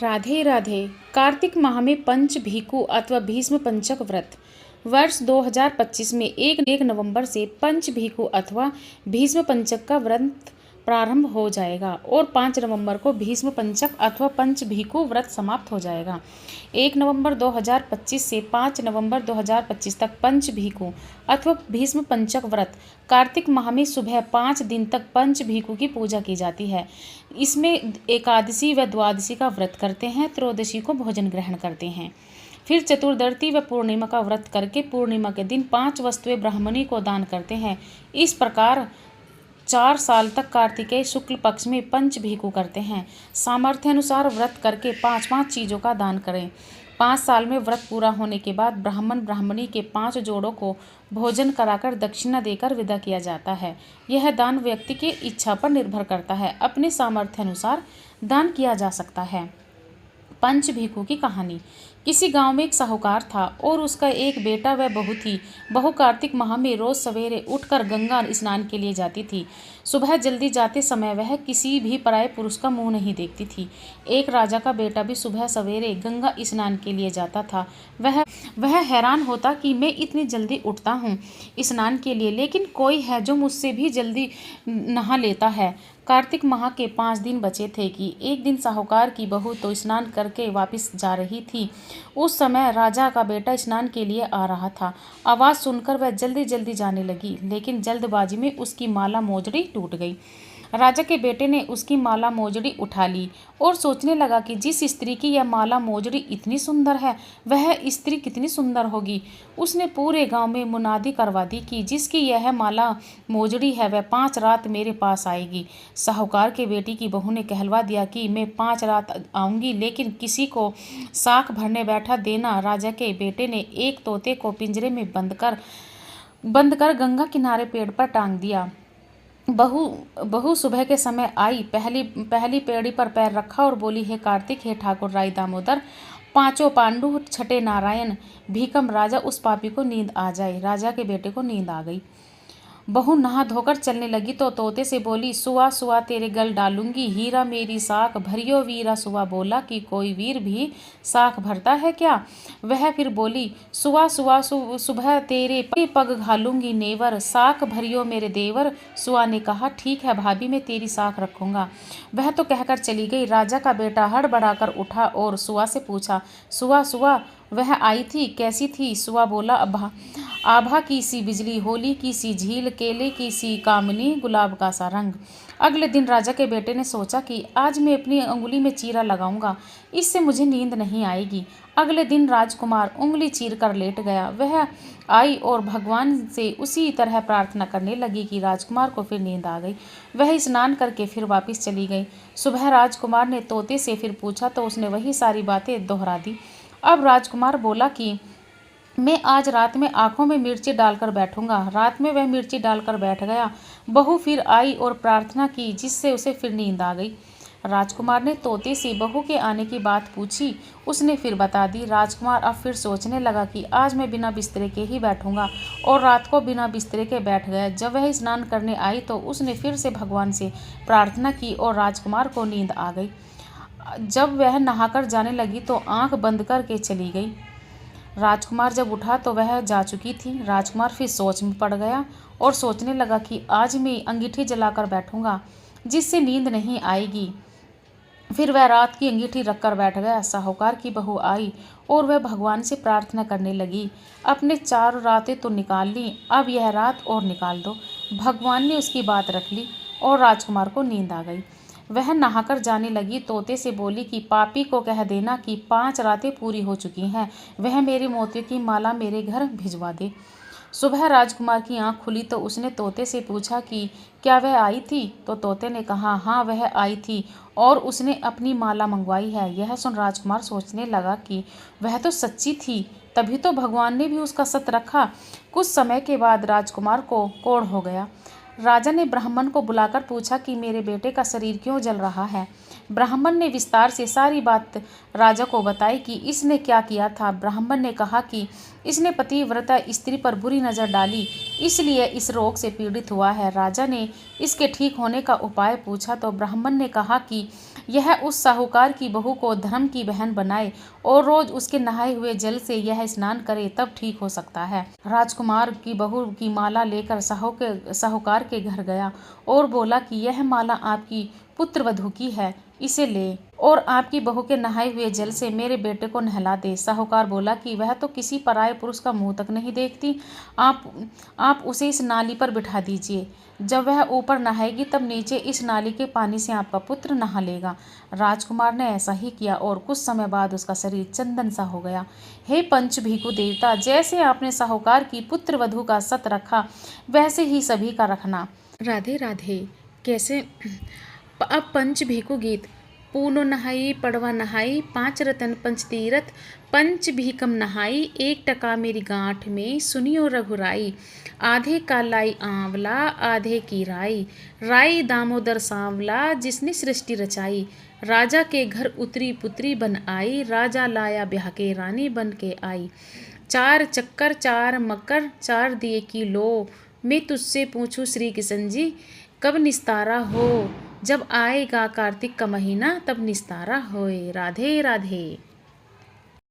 राधे राधे। कार्तिक माह में पंच भीखु अथवा भीष्म पंचक व्रत वर्ष 2025 में 1 नवंबर से पंच भीखु अथवा भीष्म पंचक का व्रत प्रारंभ हो जाएगा और 5 नवंबर को भीष्म पंचक अथवा पंच भीखु व्रत समाप्त हो जाएगा। 1 नवंबर 2025 से 5 नवंबर 2025 तक पंच भीखु अथवा भीष्म पंचक व्रत कार्तिक माह में सुबह 5 दिन तक पंच भीखु की पूजा की जाती है। इसमें एकादशी व द्वादशी का व्रत करते हैं, त्रयोदशी को भोजन ग्रहण करते हैं। फिर चतुर्दशी व पूर्णिमा का व्रत करके पूर्णिमा के दिन 5 वस्तुएं ब्राह्मणी को दान करते हैं। इस प्रकार 4 साल तक कार्तिकेय शुक्ल पक्ष में पंच भीखु करते हैं। सामर्थ्य अनुसार व्रत करके 5-5 चीज़ों का दान करें। 5 साल में व्रत पूरा होने के बाद ब्राह्मण ब्राह्मणी के 5 जोड़ों को भोजन कराकर दक्षिणा देकर विदा किया जाता है। यह दान व्यक्ति की इच्छा पर निर्भर करता है, अपने सामर्थ्य अनुसार दान किया जा सकता है। पंच भीखु की कहानी। किसी गांव में एक साहूकार था और उसका एक बेटा व बहू थी। बहू कार्तिक माह में रोज सवेरे उठकर गंगा स्नान के लिए जाती थी। सुबह जल्दी जाते समय वह किसी भी पराये पुरुष का मुंह नहीं देखती थी। एक राजा का बेटा भी सुबह सवेरे गंगा स्नान के लिए जाता था। वह हैरान होता कि मैं इतनी जल्दी उठता हूँ स्नान के लिए, लेकिन कोई है जो मुझसे भी जल्दी नहा लेता है। कार्तिक माह के 5 दिन बचे थे कि एक दिन साहूकार की बहू तो स्नान करके वापस जा रही थी। उस समय राजा का बेटा स्नान के लिए आ रहा था। आवाज़ सुनकर वह जल्दी जल्दी जाने लगी, लेकिन जल्दबाजी में उसकी माला मोजड़ी टूट गई। राजा के बेटे ने उसकी माला मोजड़ी उठा ली और सोचने लगा कि जिस स्त्री की यह माला मोजड़ी इतनी सुंदर है, वह स्त्री कितनी सुंदर होगी। उसने पूरे गांव में मुनादी करवा दी कि जिसकी यह माला मोजड़ी है वह 5 रात मेरे पास आएगी। साहूकार के बेटी की बहू ने कहलवा दिया कि मैं 5 रात आऊँगी, लेकिन किसी को साख भरने बैठा देना। राजा के बेटे ने एक तोते को पिंजरे में बंद कर गंगा किनारे पेड़ पर टांग दिया। बहू सुबह के समय आई, पहली पेड़ी पर पैर रखा और बोली, हे कार्तिक, हे ठाकुर राई दामोदर, 5 पांडु, 6 नारायण, भीकम राजा, उस पापी को नींद आ जाए। राजा के बेटे को नींद आ गई। बहू नहा धोकर चलने लगी तो तोते से बोली, सुआ सुआ तेरे गल डालूंगी, हीरा मेरी साख भरियो वीरा। सुआ बोला कि कोई वीर भी साख भरता है क्या? वह फिर बोली, सुआ सुआ सुबह तेरे पग घालूंगी नेवर, साख भरियो मेरे देवर। सुआ ने कहा, ठीक है भाभी, मैं तेरी साख रखूंगा। वह तो कहकर चली गई। राजा का बेटा हड़बड़ाकर उठा और सुआ से पूछा, सुआ सुआ वह आई थी, कैसी थी? सुआ बोला, आभा की सी बिजली, होली की सी झील, केले की सी कामनी, गुलाब का सा रंग। अगले दिन राजा के बेटे ने सोचा कि आज मैं अपनी उंगली में चीरा लगाऊंगा, इससे मुझे नींद नहीं आएगी। अगले दिन राजकुमार उंगली चीर कर लेट गया। वह आई और भगवान से उसी तरह प्रार्थना करने लगी कि राजकुमार को फिर नींद आ गई। वह स्नान करके फिर वापस चली गई। सुबह राजकुमार ने तोते से फिर पूछा तो उसने वही सारी बातें दोहरा दी। अब राजकुमार बोला कि मैं आज रात में आंखों में मिर्ची डालकर बैठूंगा। रात में वह मिर्ची डालकर बैठ गया। बहू फिर आई और प्रार्थना की, जिससे उसे फिर नींद आ गई। राजकुमार ने तोते से बहू के आने की बात पूछी। उसने फिर बता दी। राजकुमार अब फिर सोचने लगा कि आज मैं बिना बिस्तरे के ही बैठूंगा और रात को बिना बिस्तरे के बैठ गया। जब वह स्नान करने आई तो उसने फिर से भगवान से प्रार्थना की और राजकुमार को नींद आ गई। जब वह नहाकर जाने लगी तो आंख बंद करके चली गई। राजकुमार जब उठा तो वह जा चुकी थी। राजकुमार फिर सोच में पड़ गया और सोचने लगा कि आज मैं अंगीठी जलाकर बैठूंगा, जिससे नींद नहीं आएगी। फिर वह रात की अंगीठी रखकर बैठ गया। साहूकार की बहू आई और वह भगवान से प्रार्थना करने लगी, अपने 4 रातें तो निकाल ली, अब यह रात और निकाल दो। भगवान ने उसकी बात रख ली और राजकुमार को नींद आ गई। वह नहाकर जाने लगी। तोते से बोली कि पापी को कह देना कि 5 रातें पूरी हो चुकी हैं, वह मेरी मोतियों की माला मेरे घर भिजवा दे। सुबह राजकुमार की आंख खुली तो उसने तोते से पूछा कि क्या वह आई थी? तो तोते ने कहा, हाँ वह आई थी और उसने अपनी माला मंगवाई है। यह सुन राजकुमार सोचने लगा कि वह तो सच्ची थी, तभी तो भगवान ने भी उसका सत रखा। कुछ समय के बाद राजकुमार को कोढ़ हो गया। राजा ने ब्राह्मण को बुलाकर पूछा कि मेरे बेटे का शरीर क्यों जल रहा है? ब्राह्मण ने विस्तार से सारी बात राजा को बताई कि इसने क्या किया था। ब्राह्मण ने कहा कि इसने पतिव्रता स्त्री पर बुरी नज़र डाली, इसलिए इस रोग से पीड़ित हुआ है। राजा ने इसके ठीक होने का उपाय पूछा तो ब्राह्मण ने कहा कि यह उस साहूकार की बहू को धर्म की बहन बनाए और रोज उसके नहाए हुए जल से यह स्नान करे, तब ठीक हो सकता है। राजकुमार की बहू की माला लेकर साहूकार के घर गया और बोला कि यह माला आपकी पुत्रवधू की है, इसे ले और आपकी बहू के नहाए हुए जल से मेरे बेटे को नहला दे। साहूकार बोला कि वह तो किसी पराये पुरुष का मुंह तक नहीं देखती, आप उसे इस नाली पर बिठा दीजिए। जब वह ऊपर नहाएगी तब नीचे इस नाली के पानी से आपका पुत्र नहा लेगा। राजकुमार ने ऐसा ही किया और कुछ समय बाद उसका शरीर चंदन सा हो गया। हे पंच भीखु देवता, जैसे आपने साहूकार की पुत्र वधू का सत रखा, वैसे ही सभी का रखना। राधे राधे। कैसे अब पंच भीखु गीत। पूनो नहाई पड़वा नहाई, 5 रतन पंच तीरथ, पंच भीकम नहाई, 1 टका मेरी गांठ में, सुनियो रघुराई। आधे का लाई आंवला, आधे की राई, राई दामोदर सांवला, जिसने सृष्टि रचाई। राजा के घर उतरी पुत्री बन आई, राजा लाया ब्याह के रानी बन के आई। 4 चक्कर 4 मकर 4 दिए की लो, मैं तुझसे पूछूं श्री किशन जी, कब निस्तारा हो। जब आएगा कार्तिक का महीना, तब निस्तारा होए। राधे राधे।